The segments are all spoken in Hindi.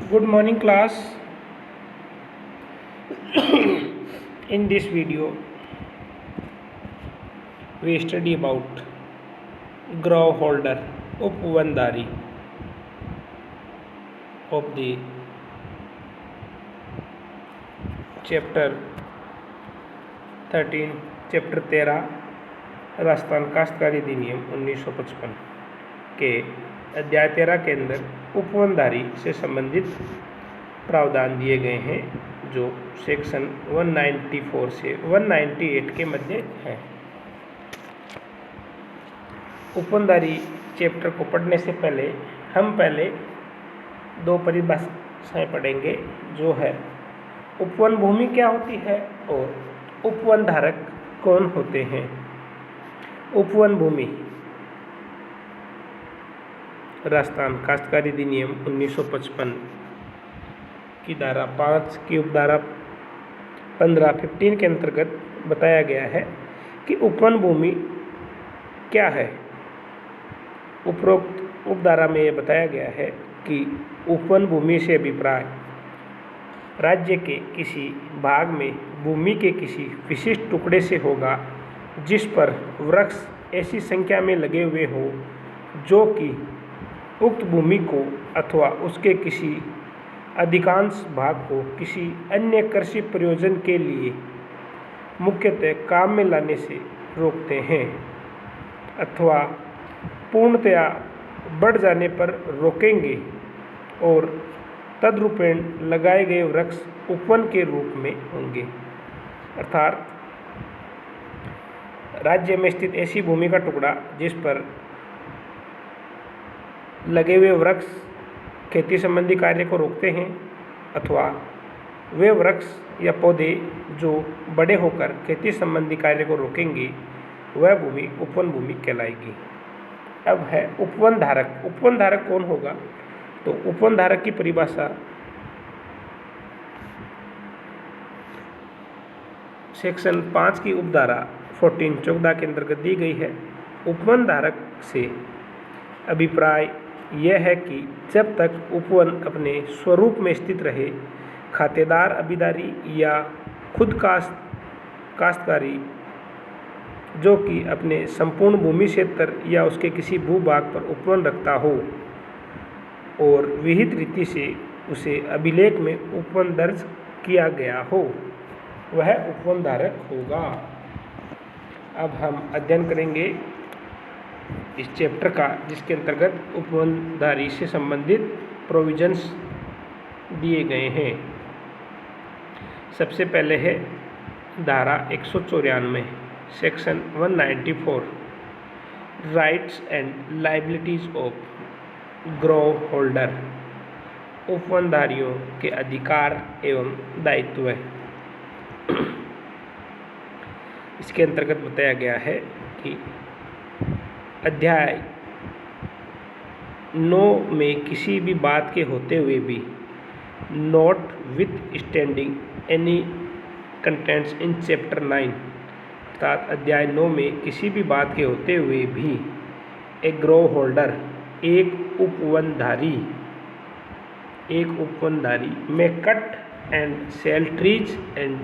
Good morning, class. In this video, we study about grove holder उपवनधारी of the chapter 13, chapter 13 Rajasthan काश्तकारी अधिनियम 1955 के अध्याय 13 के अंदर उपवनधारी से संबंधित प्रावधान दिए गए हैं जो सेक्शन 194 से 198 के मध्य है। उपवनधारी चैप्टर को पढ़ने से पहले हम दो परिभाषाएं पढ़ेंगे, जो है उपवन भूमि क्या होती है और उपवन धारक कौन होते हैं। उपवन भूमि राजस्थान काश्तकारी अधिनियम 1955 की धारा 5 की उपधारा 15 के अंतर्गत बताया गया है कि उपवन भूमि क्या है। उपरोक्त उपधारा में यह बताया गया है कि उपवन भूमि से अभिप्राय राज्य के किसी भाग में भूमि के किसी विशिष्ट टुकड़े से होगा जिस पर वृक्ष ऐसी संख्या में लगे हुए हो जो कि उक्त भूमि को अथवा उसके किसी अधिकांश भाग को किसी अन्य कृषि प्रयोजन के लिए मुख्यतः काम में लाने से रोकते हैं अथवा पूर्णतया बढ़ जाने पर रोकेंगे और तदरूपेण लगाए गए वृक्ष उपवन के रूप में होंगे। अर्थात राज्य में स्थित ऐसी भूमि का टुकड़ा जिस पर लगे हुए वृक्ष खेती संबंधी कार्य को रोकते हैं अथवा वे वृक्ष या पौधे जो बड़े होकर खेती संबंधी कार्य को रोकेंगे, वह भूमि उपवन भूमि कहलाएगी। अब है उपवन धारक। उपवन धारक कौन होगा? तो उपवन धारक की परिभाषा सेक्शन 5 की उपधारा 14 के अंतर्गत दी गई है। उपवन धारक से अभिप्राय यह है कि जब तक उपवन अपने स्वरूप में स्थित रहे, खातेदार अभिदारी या खुद काश्तकारी जो कि अपने संपूर्ण भूमि क्षेत्र या उसके किसी भूभाग पर उपवन रखता हो और विहित रीति से उसे अभिलेख में उपवन दर्ज किया गया हो, वह उपवन धारक होगा। अब हम अध्ययन करेंगे इस चैप्टर का, जिसके अंतर्गत उपवनधारी से संबंधित प्रोविजंस दिए गए हैं। सबसे पहले है धारा 194 section 194 rights and liabilities of grove holder, उपवनधारियों के अधिकार एवं दायित्व। इसके अंतर्गत बताया गया है कि अध्याय 9 में किसी भी बात के होते हुए भी not with standing any contents in chapter 9, अर्थात अध्याय 9 में किसी भी बात के होते हुए भी ए ग्रोव होल्डर एक उपवनधारी may cut and sell trees and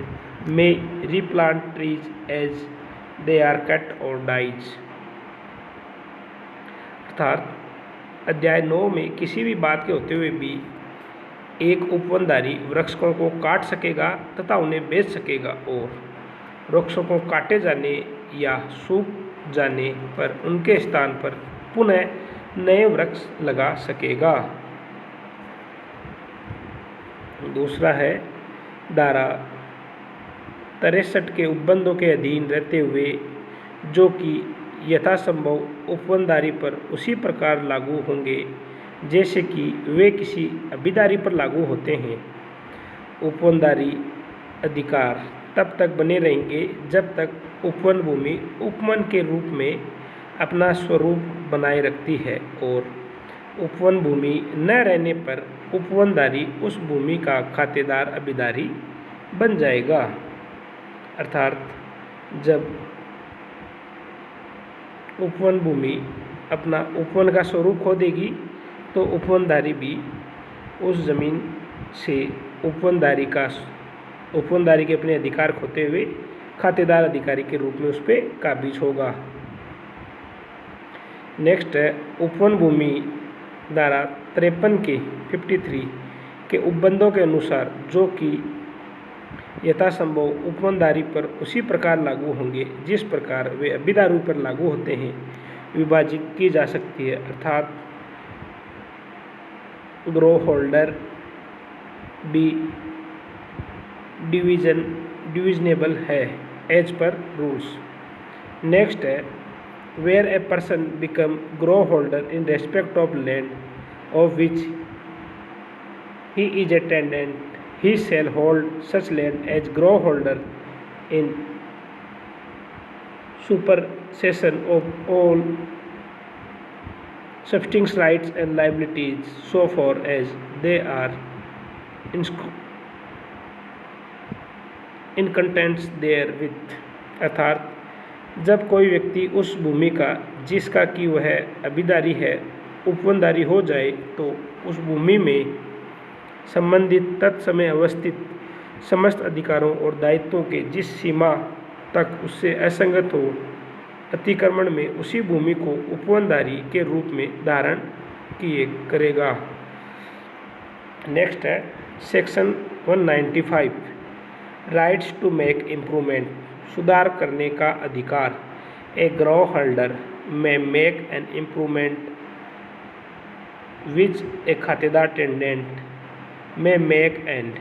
may replant trees as they are cut or dies. अर्थात अध्याय 9 में किसी भी बात के होते हुए भी एक उपवनधारी वृक्षों को काट सकेगा तथा उन्हें बेच सकेगा और वृक्षों को काटे जाने या सूख जाने पर उनके स्थान पर पुनः नए वृक्ष लगा सकेगा। दूसरा है धारा 63 के उपबंधों के अधीन रहते हुए जो कि यथासंभव उपवनधारी पर उसी प्रकार लागू होंगे जैसे कि वे किसी अभिदारी पर लागू होते हैं। उपवनधारी अधिकार तब तक बने रहेंगे जब तक उपवन भूमि उपवन के रूप में अपना स्वरूप बनाए रखती है और उपवन भूमि न रहने पर उपवनधारी उस भूमि का खातेदार अभिदारी बन जाएगा। अर्थात जब उपवन भूमि अपना उपवन का स्वरूप खो देगी तो उपवनधारी भी उस ज़मीन से उपवनदारी के अपने अधिकार खोते हुए खातेदार अधिकारी के रूप में उस पर काबिज होगा। नेक्स्ट है उपवन भूमि धारा 53 के 53 के उपबंधों के अनुसार, जो कि यथासंभव उपवनदारी पर उसी प्रकार लागू होंगे जिस प्रकार वे अभिदारू पर लागू होते हैं, विभाजित की जा सकती है। अर्थात ग्रो होल्डर भी डिविजनेबल है एज पर रूल्स। नेक्स्ट है where a person become grove holder in respect of land of which he is a tenant, he shall hold such land as grow holder in supersession of all subsisting rights and liabilities so far as they are in contents therewith। अर्थात जब कोई व्यक्ति उस भूमि का जिसका कि वह अभिदारी है उपवनदारी हो जाए, तो उस भूमि में संबंधित तत्समय अवस्थित समस्त अधिकारों और दायित्वों के जिस सीमा तक उससे असंगत हो, अतिक्रमण में उसी भूमि को उपवनदारी के रूप में धारण किए करेगा। नेक्स्ट है section 195 rights to make improvement, सुधार करने का अधिकार। A grove holder may make an improvement which a खातेदार tenant may make and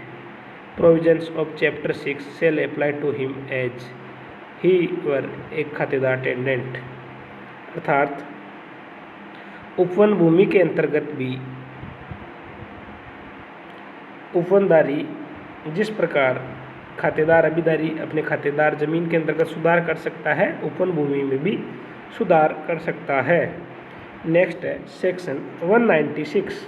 provisions of chapter 6 shall apply to him as he were a खातेदार टेनेंट। अर्थात उपवन भूमि के अंतर्गत भी उपवनदारी जिस प्रकार खातेदार अभिदारी अपने खातेदार जमीन के अंतर्गत सुधार कर सकता है, उपवन भूमि में भी सुधार कर सकता है। नेक्स्ट है section 196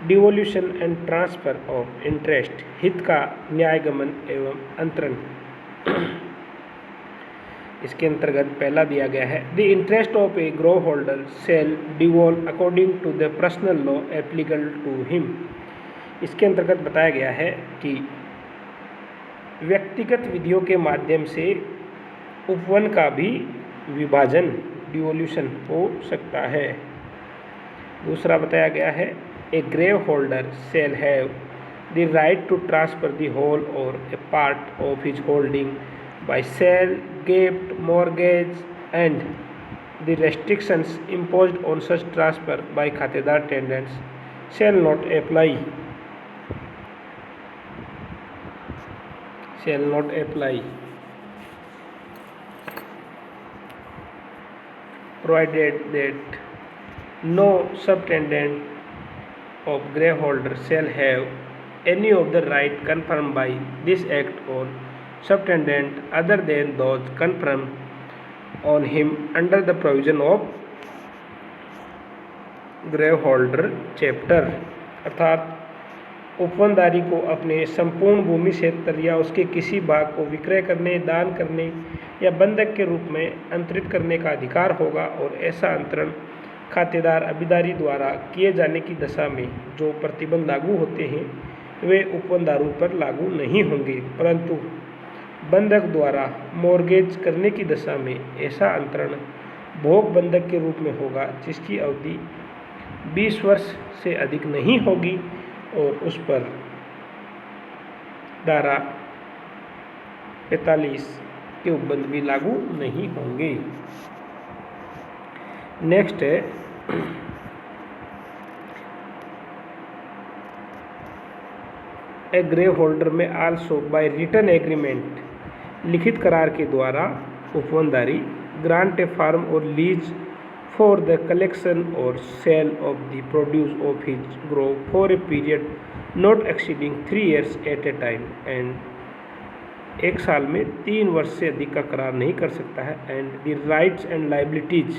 devolution and transfer of interest, हित का न्यायगमन एवं अंतरण। इसके अंतर्गत पहला दिया गया है the interest of a grove holder shall devolve according to the personal law applicable to him. इसके अंतर्गत बताया गया है कि व्यक्तिगत विधियों के माध्यम से उपवन का भी विभाजन डिवोल्यूशन हो सकता है। दूसरा बताया गया है a grove holder shall have the right to transfer the whole or a part of his holding by sale, gift, mortgage, and the restrictions imposed on such transfer by खातेदार tenants shall not apply provided that no subtenant of grey holder shall have any of the right confirmed by this act on subtenant other than those confirmed on him under the provision of grey holder chapter। अर्थात उपवनदारी को अपने संपूर्ण भूमि क्षेत्र या उसके किसी भाग को विक्रय करने, दान करने या बंधक के रूप में अंतरित करने का अधिकार होगा, और ऐसा अंतरण खातेदार अभिदारी द्वारा किए जाने की दशा में जो प्रतिबंध लागू होते हैं वे उपवनदारों पर लागू नहीं होंगे, परंतु बंधक द्वारा मॉर्गेज करने की दशा में ऐसा अंतरण भोग बंधक के रूप में होगा जिसकी अवधि 20 वर्ष से अधिक नहीं होगी, और उस पर धारा 45 के उपबंध भी लागू नहीं होंगे। नेक्स्ट है a grove holder may also by written agreement, लिखित करार के द्वारा उपवनदारी ग्रांट ए फार्म और लीज फॉर द कलेक्शन और sale of the produce of his grove for a period not exceeding 3 years at a time, and एक साल में 3 वर्ष से अधिक का करार नहीं कर सकता है। And the rights and liabilities,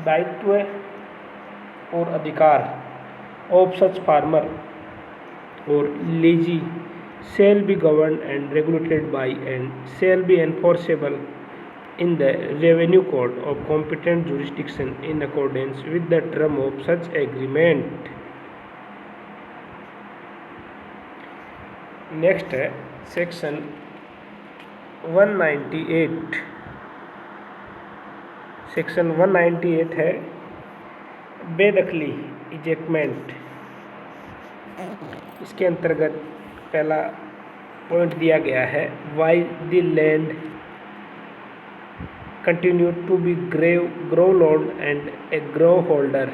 दायित्व और अधिकार ऑफ सच फार्मर और लीजी shall be governed and regulated by and shall be enforceable in the revenue code of competent jurisdiction in accordance with the term of such agreement. Next है सेक्शन 198। सेक्शन 198 है बेदखली इजेक्टमेंट। इसके अंतर्गत पहला पॉइंट दिया गया है, why the land continue to be grow owned and a grow holder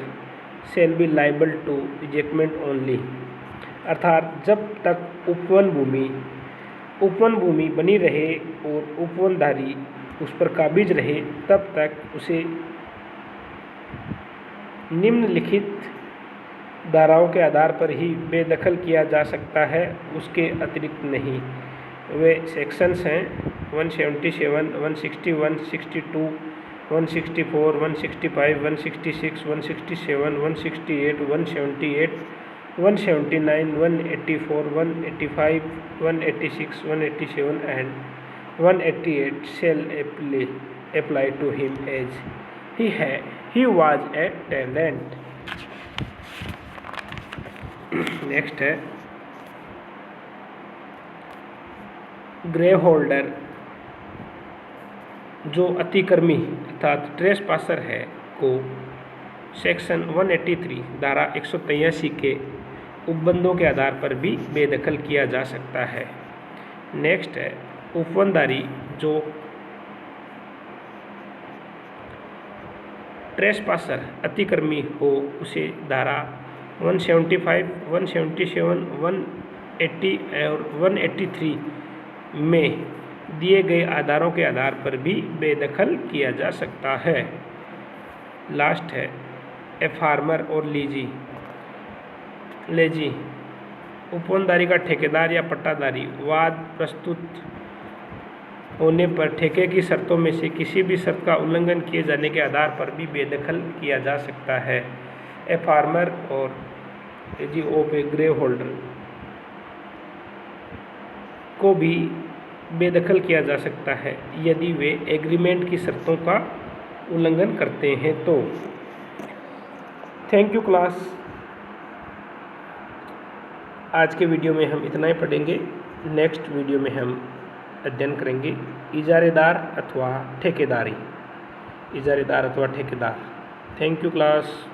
shall be liable to ejectment only। अर्थात जब तक उपवन भूमि बनी रहे और उपवनधारी उस पर काबिज रहे तब तक उसे निम्नलिखित धाराओं के आधार पर ही बेदखल किया जा सकता है, उसके अतिरिक्त नहीं। वे सेक्शंस हैं 177, 160, 162, 164, 165, 166, 167, 168, 178, 179, 184, 185, 186, 187 and 188 shall apply to him as he was a tenant। Next है ग्रे होल्डर, जो अतिक्रमी अर्थात ट्रेसपासर है को सेक्शन 183 धारा 183 के उपबंधों के आधार पर भी बेदखल किया जा सकता है। नेक्स्ट है उपवनधारी जो ट्रेसपासर अतिक्रमी हो उसे धारा 175, 177, 180 और 183 में दिए गए आधारों के आधार पर भी बेदखल किया जा सकता है। लास्ट है ए फार्मर और लेजी उपवनधारी का ठेकेदार या पट्टाधारी वाद प्रस्तुत होने पर ठेके की शर्तों में से किसी भी शर्त का उल्लंघन किए जाने के आधार पर भी बेदखल किया जा सकता है। ए फार्मर और lazy of A grove holder को भी बेदखल किया जा सकता है यदि वे एग्रीमेंट की शर्तों का उल्लंघन करते हैं तो। Thank you class. आज के वीडियो में हम इतना ही पढ़ेंगे। नेक्स्ट वीडियो में हम अध्ययन करेंगे इजारेदार अथवा ठेकेदार। Thank you class.